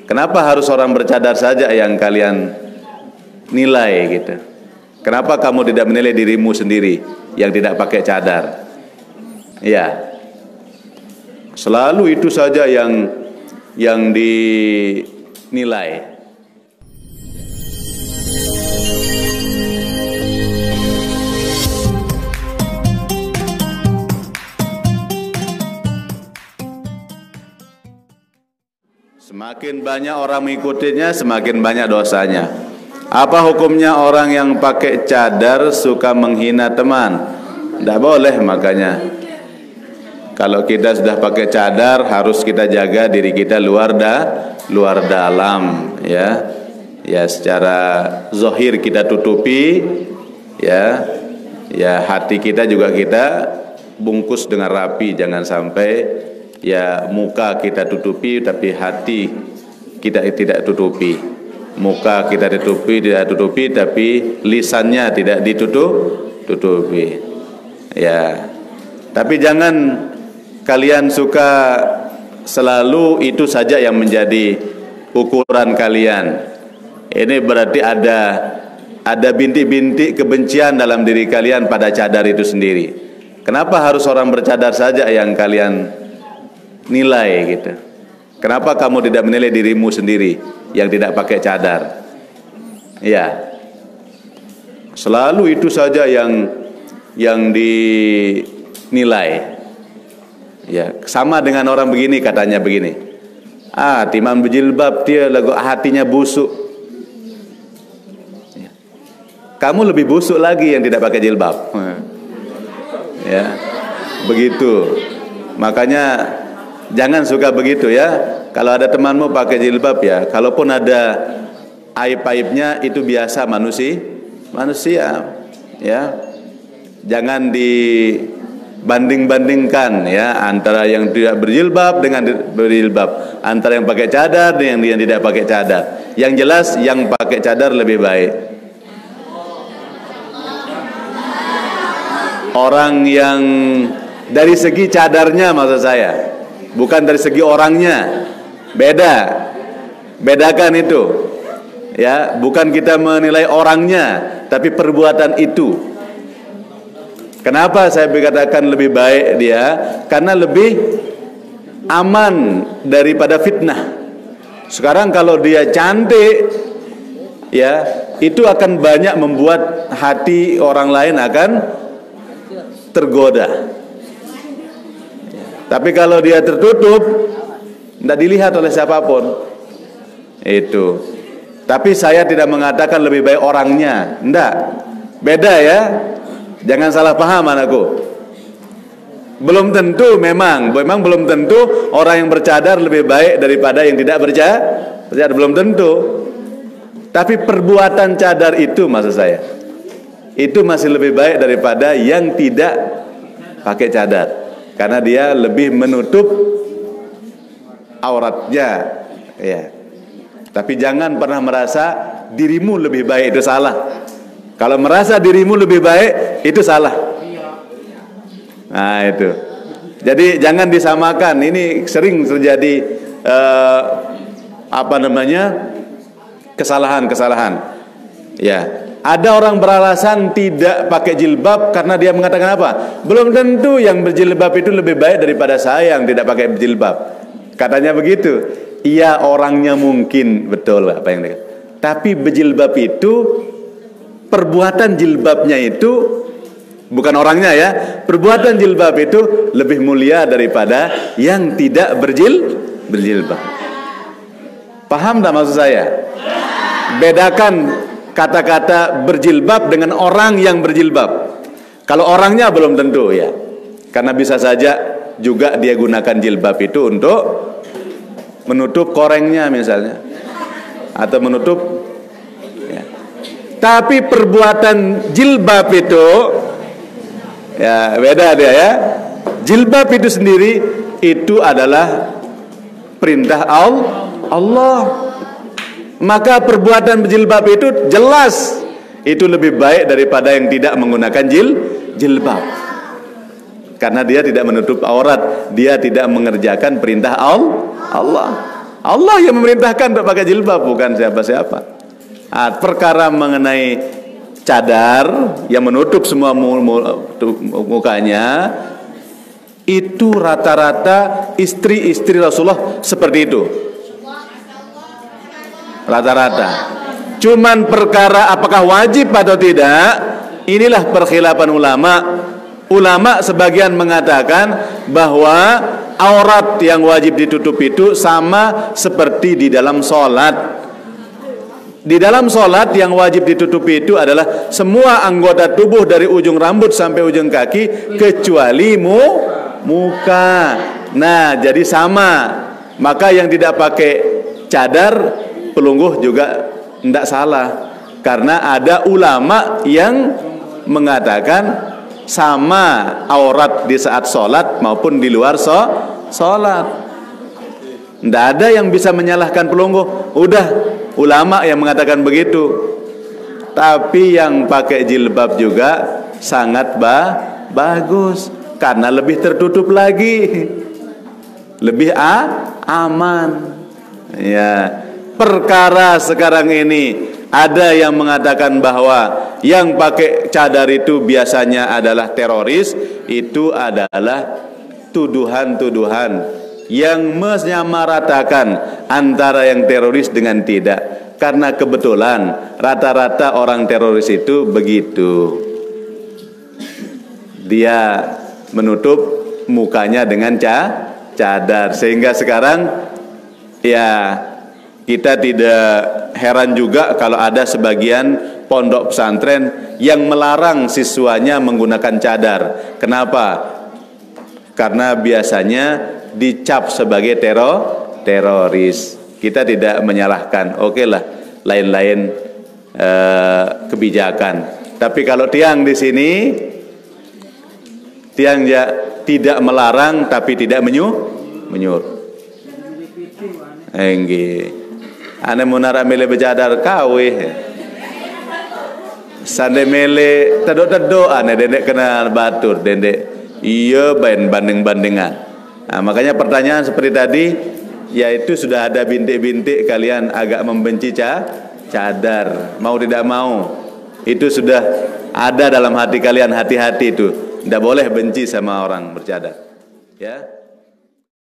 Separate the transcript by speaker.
Speaker 1: Kenapa harus orang bercadar saja yang kalian nilai gitu? Kenapa kamu tidak menilai dirimu sendiri yang tidak pakai cadar? Ya, selalu itu saja yang dinilai. Semakin banyak orang mengikutinya, semakin banyak dosanya. Apa hukumnya orang yang pakai cadar suka menghina teman? Tidak boleh, makanya kalau kita sudah pakai cadar harus kita jaga diri kita luar dalam, ya. Ya, secara zahir kita tutupi, ya. Ya, hati kita juga kita bungkus dengan rapi, jangan sampai ya muka kita tutupi tapi hati kita tidak tutupi. Muka kita tidak tutupi tapi lisannya tidak ditutupi. Ya. Tapi jangan kalian suka selalu itu saja yang menjadi ukuran kalian. Ini berarti ada bintik-bintik kebencian dalam diri kalian pada cadar itu sendiri. Kenapa harus orang bercadar saja yang kalian nilai gitu? Kenapa kamu tidak menilai dirimu sendiri yang tidak pakai cadar? Ya, selalu itu saja yang dinilai. Ya, sama dengan orang begini, katanya begini, timan berjilbab dia lagu hatinya busuk. Ya. Kamu lebih busuk lagi yang tidak pakai jilbab. Ya, begitu. Makanya jangan suka begitu ya. Kalau ada temanmu pakai jilbab ya, kalaupun ada aib-aibnya itu biasa manusia ya. Jangan dibanding-bandingkan ya antara yang tidak berjilbab dengan berjilbab, antara yang pakai cadar dengan yang tidak pakai cadar. Yang jelas yang pakai cadar lebih baik. Orang yang dari segi cadarnya maksud saya, bukan dari segi orangnya. Bedakan itu. Ya, bukan kita menilai orangnya, tapi perbuatan itu. Kenapa saya berkatakan lebih baik dia? Karena lebih aman daripada fitnah. Sekarang kalau dia cantik, ya, itu akan banyak membuat hati orang lain akan tergoda. Tapi kalau dia tertutup, tidak dilihat oleh siapapun. Itu. Tapi saya tidak mengatakan lebih baik orangnya. Tidak. Beda ya. Jangan salah paham anakku. Belum tentu memang belum tentu orang yang bercadar lebih baik daripada yang tidak bercadar. Belum tentu. Tapi perbuatan cadar itu maksud saya, itu masih lebih baik daripada yang tidak pakai cadar. Karena dia lebih menutup auratnya, ya. Tapi jangan pernah merasa dirimu lebih baik, itu salah. Kalau merasa dirimu lebih baik, itu salah. Nah itu. Jadi jangan disamakan. Ini sering terjadi kesalahan-kesalahan. Ya. Ada orang beralasan tidak pakai jilbab karena dia mengatakan apa? Belum tentu yang berjilbab itu lebih baik daripada saya yang tidak pakai jilbab. Katanya begitu. Iya, orangnya mungkin betul apa yang dia. Tapi berjilbab itu, perbuatan jilbabnya itu, bukan orangnya ya. Perbuatan jilbab itu lebih mulia daripada yang tidak berjilbab. Paham tak maksud saya? Bedakan kata-kata berjilbab dengan orang yang berjilbab. Kalau orangnya belum tentu ya. Karena bisa saja juga dia gunakan jilbab itu untuk menutup korengnya misalnya, atau menutup ya. Tapi perbuatan jilbab itu ya beda dia ya. Jilbab itu sendiri itu adalah perintah Allah. Maka perbuatan berjilbab itu jelas itu lebih baik daripada yang tidak menggunakan jilbab. Karena dia tidak menutup aurat, dia tidak mengerjakan perintah Allah. Allah yang memerintahkan untuk pakai jilbab, bukan siapa-siapa. Perkara mengenai cadar yang menutup semua mukanya, itu rata-rata istri-istri Rasulullah seperti itu. Rata-rata. Cuman perkara apakah wajib atau tidak, inilah perkhilafan ulama. Ulama sebagian mengatakan bahwa aurat yang wajib ditutup itu sama seperti di dalam sholat. Di dalam sholat yang wajib ditutupi itu adalah semua anggota tubuh dari ujung rambut sampai ujung kaki kecuali muka. Nah, jadi sama. Maka yang tidak pakai cadar pelungguh juga tidak salah. Karena ada ulama yang mengatakan sama aurat di saat sholat maupun di luar sholat. Tidak ada yang bisa menyalahkan pelungguh. Udah ulama yang mengatakan begitu. Tapi yang pakai jilbab juga sangat bagus karena lebih tertutup lagi, lebih aman. Ya, perkara sekarang ini ada yang mengatakan bahwa yang pakai cadar itu biasanya adalah teroris. Itu adalah tuduhan-tuduhan yang menyamaratakan antara yang teroris dengan tidak. Karena kebetulan rata-rata orang teroris itu begitu. Dia menutup mukanya dengan cadar. Sehingga sekarang ya kita tidak heran juga kalau ada sebagian pondok pesantren yang melarang siswanya menggunakan cadar. Kenapa? Karena biasanya dicap sebagai teroris. Kita tidak menyalahkan. Oke lah, lain-lain kebijakan. Tapi kalau tiang di sini, tiang ya tidak melarang tapi tidak menyuruh. Enggih. Ane munara mele bercadar kawe. Sande mele tedok-tedok ane dendek kena batur dendek. Iya banding-bandingan. Nah, makanya pertanyaan seperti tadi, yaitu sudah ada bintik-bintik kalian agak membenci cadar, mau tidak mau. Itu sudah ada dalam hati kalian, hati-hati itu. Tidak boleh benci sama orang bercadar. Ya.